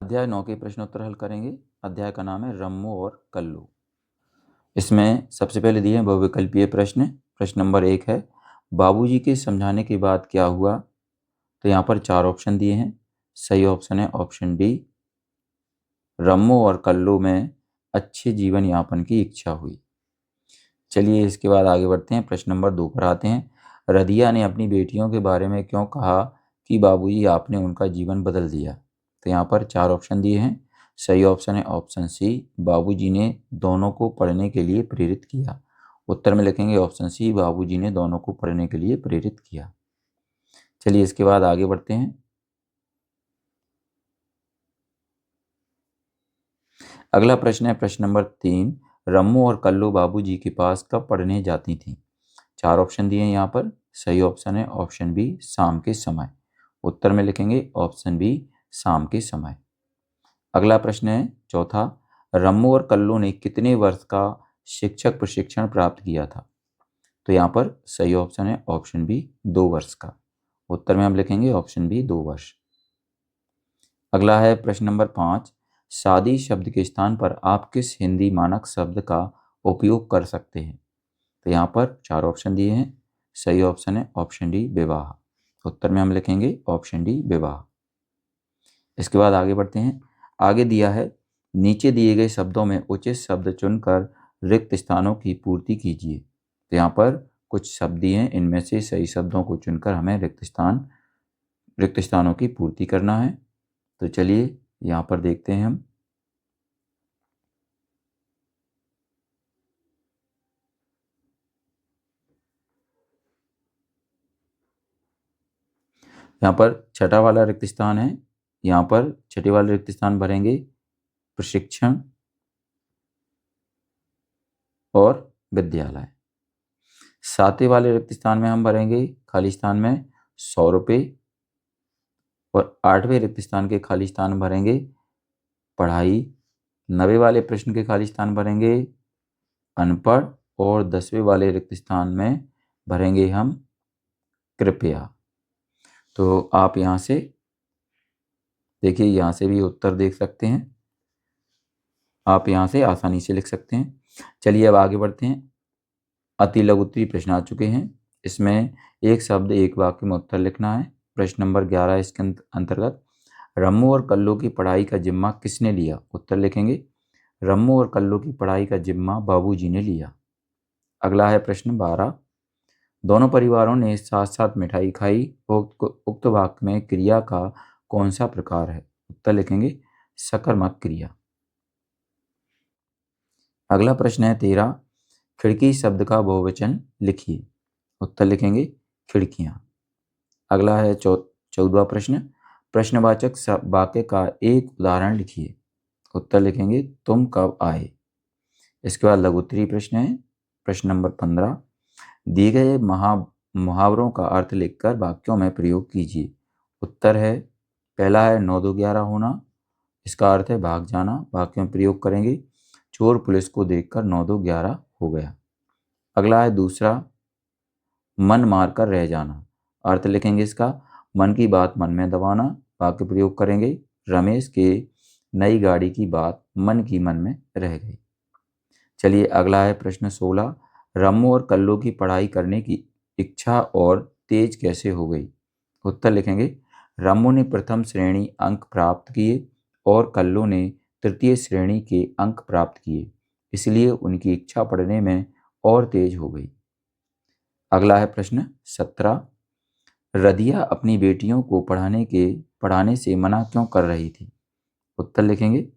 अध्याय 9 के प्रश्नोत्तर हल करेंगे। अध्याय का नाम है रम्मू और कल्लू। इसमें सबसे पहले दिए हैं बहुविकल्पीय प्रश्न। प्रश्न नंबर 1 है, बाबूजी के समझाने के बाद क्या हुआ? तो यहाँ पर 4 ऑप्शन दिए हैं। सही ऑप्शन है ऑप्शन डी, रम्मू और कल्लू में अच्छे जीवन यापन की इच्छा हुई। चलिए इसके बाद आगे बढ़ते हैं। प्रश्न नंबर 2 पर आते हैं। रदिया ने अपनी बेटियों के बारे में क्यों कहा कि बाबूजी आपने उनका जीवन बदल दिया? तो यहाँ पर 4 ऑप्शन दिए हैं। सही ऑप्शन है ऑप्शन सी, बाबूजी ने दोनों को पढ़ने के लिए प्रेरित किया। उत्तर में लिखेंगे ऑप्शन सी, बाबूजी ने दोनों को पढ़ने के लिए प्रेरित किया। चलिए इसके बाद आगे बढ़ते हैं। अगला प्रश्न है प्रश्न नंबर 3, रम्मू और कल्लू बाबूजी के पास कब पढ़ने जाती थीं? 4 ऑप्शन दिए हैं यहाँ पर। सही ऑप्शन है ऑप्शन बी, शाम के समय। उत्तर में लिखेंगे ऑप्शन बी, शाम के समय। अगला प्रश्न है चौथा, रम्मू और कल्लू ने कितने वर्ष का शिक्षक प्रशिक्षण प्राप्त किया था? तो यहाँ पर सही ऑप्शन है ऑप्शन बी, 2 वर्ष का। उत्तर में हम लिखेंगे ऑप्शन बी, 2 वर्ष। अगला है प्रश्न नंबर 5, शादी शब्द के स्थान पर आप किस हिंदी मानक शब्द का उपयोग कर सकते हैं? तो यहाँ पर 4 ऑप्शन दिए हैं। सही ऑप्शन है ऑप्शन डी, विवाह। उत्तर में हम लिखेंगे ऑप्शन डी, विवाह। इसके बाद आगे बढ़ते हैं। आगे दिया है, नीचे दिए गए शब्दों में उचित शब्द चुनकर रिक्त स्थानों की पूर्ति कीजिए। तो यहाँ पर कुछ शब्द दिए हैं, इनमें से सही शब्दों को चुनकर हमें रिक्त स्थानों की पूर्ति करना है। तो चलिए यहाँ पर देखते हैं हम। यहाँ पर छठा वाला रिक्त स्थान है। यहाँ पर छठे वाले रिक्त स्थान भरेंगे प्रशिक्षण और विद्यालय। सातवें वाले रिक्त स्थान में हम भरेंगे खाली स्थान में 100 रुपये। और 8वें रिक्त स्थान के खाली स्थान भरेंगे पढ़ाई। 9वें वाले प्रश्न के खाली स्थान भरेंगे अनपढ़। और 10वें वाले रिक्त स्थान में भरेंगे हम कृपया। तो आप यहाँ से देखिए, यहाँ से भी उत्तर देख सकते हैं। आप यहाँ से आसानी से लिख सकते हैं। चलिए अब आगे बढ़ते हैं। अति लघु उत्तरीय प्रश्न आ चुके हैं। इसमें एक शब्द एक वाक्य में उत्तर लिखना है। प्रश्न नंबर 11 इसके अंतर्गत, रम्मू और कल्लू की पढ़ाई का जिम्मा किसने लिया? उत्तर लिखेंगे रम्मू और कल्लू की पढ़ाई का जिम्मा बाबूजी ने लिया। अगला है प्रश्न 12, दोनों परिवारों ने साथ साथ मिठाई खाई। उक्त वाक्य में क्रिया का कौन सा प्रकार है? उत्तर लिखेंगे सकर्मक क्रिया। अगला प्रश्न है 13, खिड़की शब्द का बहुवचन लिखिए। उत्तर लिखेंगे खिड़कियां। अगला है 14वां प्रश्न, प्रश्नवाचक वाक्य का एक उदाहरण लिखिए। उत्तर लिखेंगे तुम कब आए। इसके बाद लघु उत्तरीय प्रश्न है। प्रश्न नंबर 15, दिए गए मुहावरों का अर्थ लिखकर वाक्यों में प्रयोग कीजिए। उत्तर है पहला है 9 2 11 होना। इसका अर्थ है भाग जाना। वाक्यों में प्रयोग करेंगे चोर पुलिस को देखकर 9 2 11 हो गया। अगला है दूसरा, मन मारकर रह जाना। अर्थ लिखेंगे इसका मन की बात मन में दबाना। वाक्य प्रयोग करेंगे रमेश के नई गाड़ी की बात मन की मन में रह गई। चलिए अगला है प्रश्न 16, रम्मू और कल्लू की पढ़ाई करने की इच्छा और तेज कैसे हो गई? उत्तर लिखेंगे रम्मू ने प्रथम श्रेणी अंक प्राप्त किए और कल्लू ने तृतीय श्रेणी के अंक प्राप्त किए, इसलिए उनकी इच्छा पढ़ने में और तेज हो गई। अगला है प्रश्न 17, रदिया अपनी बेटियों को पढ़ाने से मना क्यों कर रही थी? उत्तर लिखेंगे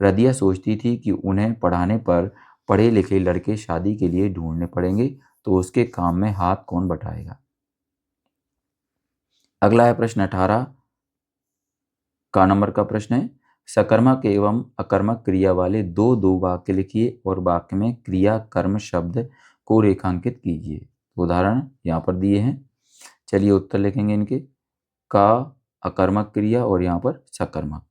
रदिया सोचती थी कि उन्हें पढ़ाने पर पढ़े लिखे लड़के शादी के लिए ढूंढने पड़ेंगे, तो उसके काम में हाथ कौन बटाएगा। अगला है प्रश्न 18 का नंबर का प्रश्न है, सकर्मक एवं अकर्मक क्रिया वाले दो दो वाक्य लिखिए और वाक्य में क्रिया कर्म शब्द को रेखांकित कीजिए। उदाहरण यहाँ पर दिए हैं। चलिए उत्तर लिखेंगे इनके, का अकर्मक क्रिया और यहाँ पर सकर्मक।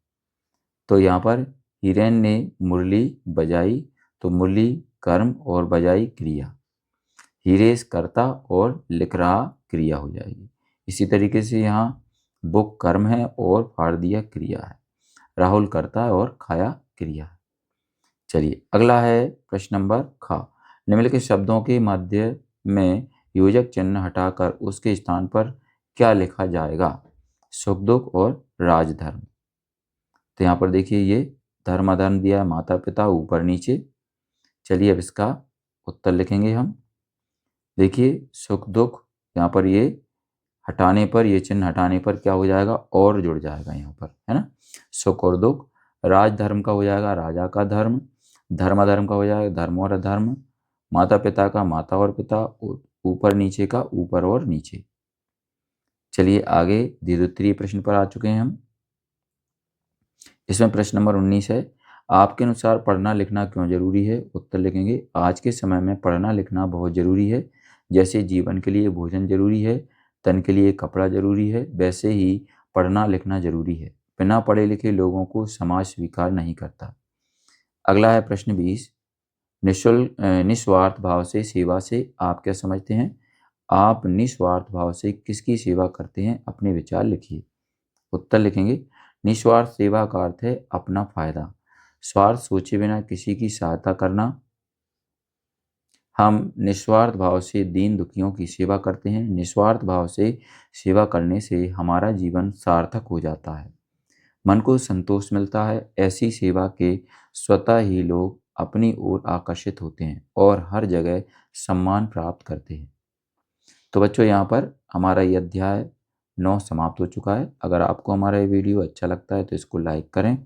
तो यहाँ पर हिरेन ने मुरली बजाई, तो मुरली कर्म और बजाई क्रिया। हिरेश कर्ता और लिख रहा क्रिया हो जाएगी। इसी तरीके से यहाँ बुक कर्म है और फाड़ दिया क्रिया है। राहुल कर्ता और खाया क्रिया है। चलिए अगला है प्रश्न नंबर ख। निम्नलिखित शब्दों के मध्य में योजक चिन्ह हटाकर उसके स्थान पर क्या लिखा जाएगा? सुख दुख और राजधर्म। तो यहाँ पर देखिए ये धर्म अधर्म दिया है, माता पिता ऊपर नीचे। चलिए अब इसका उत्तर लिखेंगे हम। देखिए सुख दुख, यहाँ पर ये हटाने पर, ये चिन्ह हटाने पर क्या हो जाएगा? और जुड़ जाएगा यहाँ पर, है ना। सुख और दुख। राजधर्म का हो जाएगा राजा का धर्म। धर्म अधर्म का हो जाएगा धर्म और अधर्म। माता पिता का माता और पिता। ऊपर नीचे का ऊपर और नीचे। चलिए आगे द्विसूत्रीय प्रश्न पर आ चुके हैं हम। इसमें प्रश्न नंबर 19 है, आपके अनुसार पढ़ना लिखना क्यों जरूरी है? उत्तर लिखेंगे, आज के समय में पढ़ना लिखना बहुत जरूरी है। जैसे जीवन के लिए भोजन जरूरी है, तन के लिए कपड़ा जरूरी है, वैसे ही पढ़ना लिखना जरूरी है। बिना पढ़े लिखे लोगों को समाज स्वीकार नहीं करता। अगला है प्रश्न 20, निस्वार्थ भाव से सेवा से आप क्या समझते हैं? आप निस्वार्थ भाव से किसकी सेवा करते हैं? अपने विचार लिखिए। उत्तर लिखेंगे, निस्वार्थ सेवा का अर्थ है अपना फायदा, स्वार्थ सोचे बिना किसी की सहायता करना। हम निस्वार्थ भाव से दीन दुखियों की सेवा करते हैं। निस्वार्थ भाव से सेवा करने से हमारा जीवन सार्थक हो जाता है, मन को संतोष मिलता है। ऐसी सेवा के स्वतः ही लोग अपनी ओर आकर्षित होते हैं और हर जगह सम्मान प्राप्त करते हैं। तो बच्चों यहाँ पर हमारा ये अध्याय 9 समाप्त हो चुका है। अगर आपको हमारा ये वीडियो अच्छा लगता है तो इसको लाइक करें,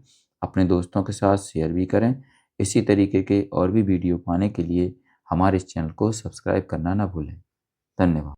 अपने दोस्तों के साथ शेयर भी करें। इसी तरीके के और भी वीडियो पाने के लिए हमारे इस चैनल को सब्सक्राइब करना ना भूलें। धन्यवाद।